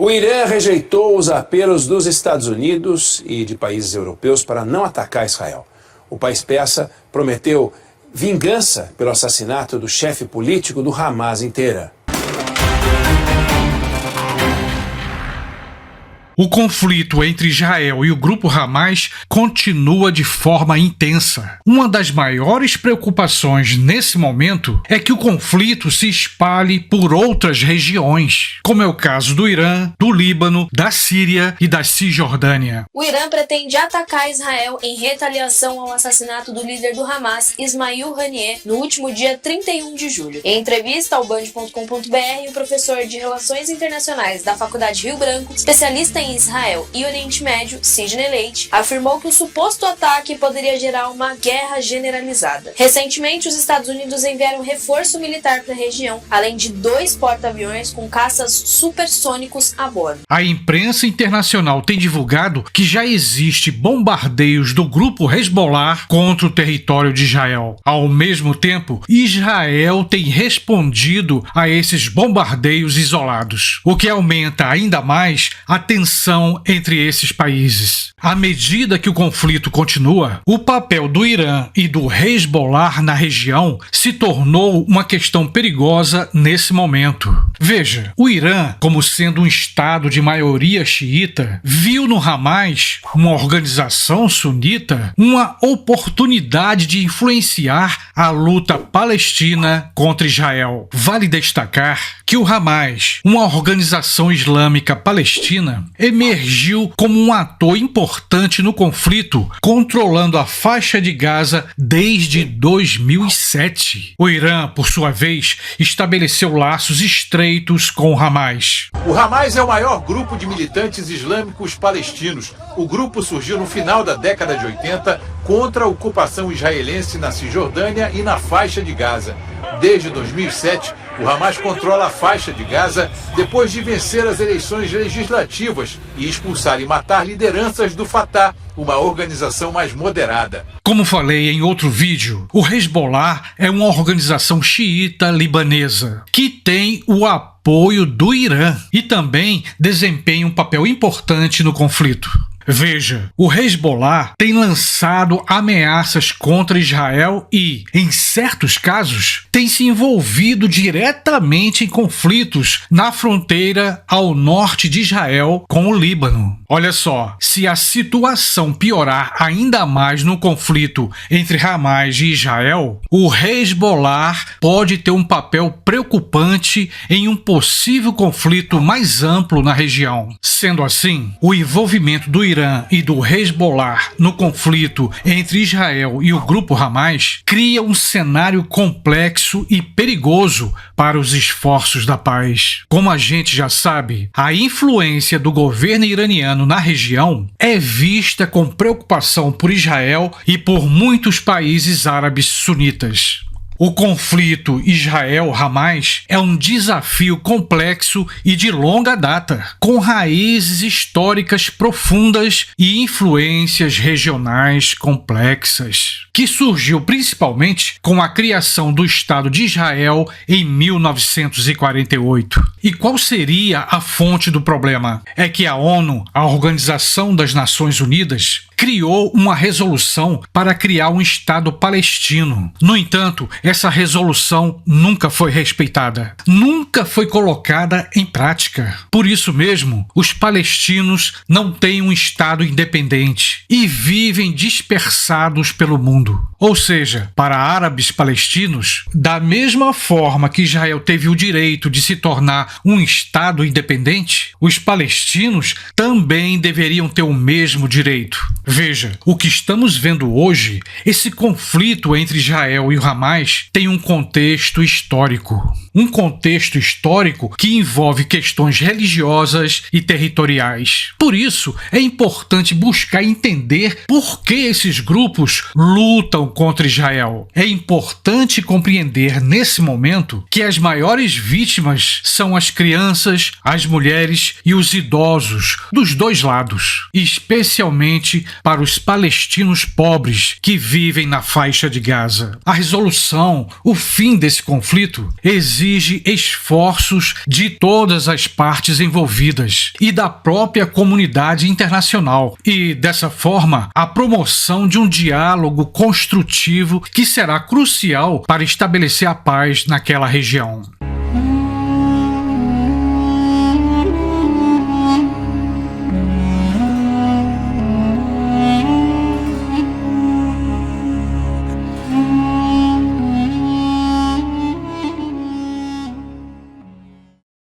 O Irã rejeitou os apelos dos Estados Unidos e de países europeus para não atacar Israel. O país persa prometeu vingança pelo assassinato do chefe político do Hamas inteira. O conflito entre Israel e o grupo Hamas continua de forma intensa. Uma das maiores preocupações nesse momento é que o conflito se espalhe por outras regiões, como é o caso do Irã, do Líbano, da Síria e da Cisjordânia. O Irã pretende atacar Israel em retaliação ao assassinato do líder do Hamas, Ismail Haniyeh, no último dia 31 de julho. Em entrevista ao Band.com.br, o professor de Relações Internacionais da Faculdade Rio Branco, especialista em Israel e Oriente Médio, Sidney Leite, afirmou que o suposto ataque poderia gerar uma guerra generalizada. Recentemente, os Estados Unidos enviaram reforço militar para a região, além de 2 porta-aviões com caças supersônicos a bordo. A imprensa internacional tem divulgado que já existe bombardeios do grupo Hezbollah contra o território de Israel. Ao mesmo tempo, Israel tem respondido a esses bombardeios isolados, o que aumenta ainda mais a tensão entre esses países. À medida que o conflito continua, o papel do Irã e do Hezbollah na região se tornou uma questão perigosa nesse momento. Veja, o Irã, como sendo um estado de maioria xiita, viu no Hamas, uma organização sunita, uma oportunidade de influenciar a luta palestina contra Israel. Vale destacar que o Hamas, uma organização islâmica palestina, emergiu como um ator importante no conflito, controlando a faixa de Gaza desde 2007. O Irã, por sua vez, estabeleceu laços estreitos com o Hamas. O Hamas é o maior grupo de militantes islâmicos palestinos. O grupo surgiu no final da década de 80 contra a ocupação israelense na Cisjordânia e na faixa de Gaza. Desde 2007, o Hamas controla a faixa de Gaza depois de vencer as eleições legislativas e expulsar e matar lideranças do Fatah, uma organização mais moderada. Como falei em outro vídeo, o Hezbollah é uma organização xiita libanesa que tem o apoio do Irã e também desempenha um papel importante no conflito. Veja, o Hezbollah tem lançado ameaças contra Israel e, em certos casos, tem se envolvido diretamente em conflitos na fronteira ao norte de Israel com o Líbano. Olha só, se a situação piorar ainda mais no conflito entre Hamas e Israel, o Hezbollah pode ter um papel preocupante em um possível conflito mais amplo na região. Sendo assim, o envolvimento do Irã e do Hezbollah no conflito entre Israel e o grupo Hamas cria um cenário complexo e perigoso para os esforços da paz. Como a gente já sabe, a influência do governo iraniano na região é vista com preocupação por Israel e por muitos países árabes sunitas. O conflito Israel-Hamas é um desafio complexo e de longa data, com raízes históricas profundas e influências regionais complexas, que surgiu principalmente com a criação do Estado de Israel em 1948. E qual seria a fonte do problema? É que a ONU, a Organização das Nações Unidas, criou uma resolução para criar um Estado palestino. No entanto, essa resolução nunca foi respeitada, nunca foi colocada em prática. Por isso mesmo, os palestinos não têm um Estado independente e vivem dispersados pelo mundo. Ou seja, para árabes palestinos, da mesma forma que Israel teve o direito de se tornar um Estado independente, os palestinos também deveriam ter o mesmo direito. Veja, o que estamos vendo hoje, esse conflito entre Israel e o Hamas tem um contexto histórico. Um contexto histórico que envolve questões religiosas e territoriais. Por isso, é importante buscar entender por que esses grupos lutam contra Israel. É importante compreender nesse momento que as maiores vítimas são as crianças, as mulheres e os idosos dos dois lados, especialmente para os palestinos pobres que vivem na faixa de Gaza. A resolução, o fim desse conflito, exige esforços de todas as partes envolvidas e da própria comunidade internacional e, dessa forma, a promoção de um diálogo construtivo que será crucial para estabelecer a paz naquela região.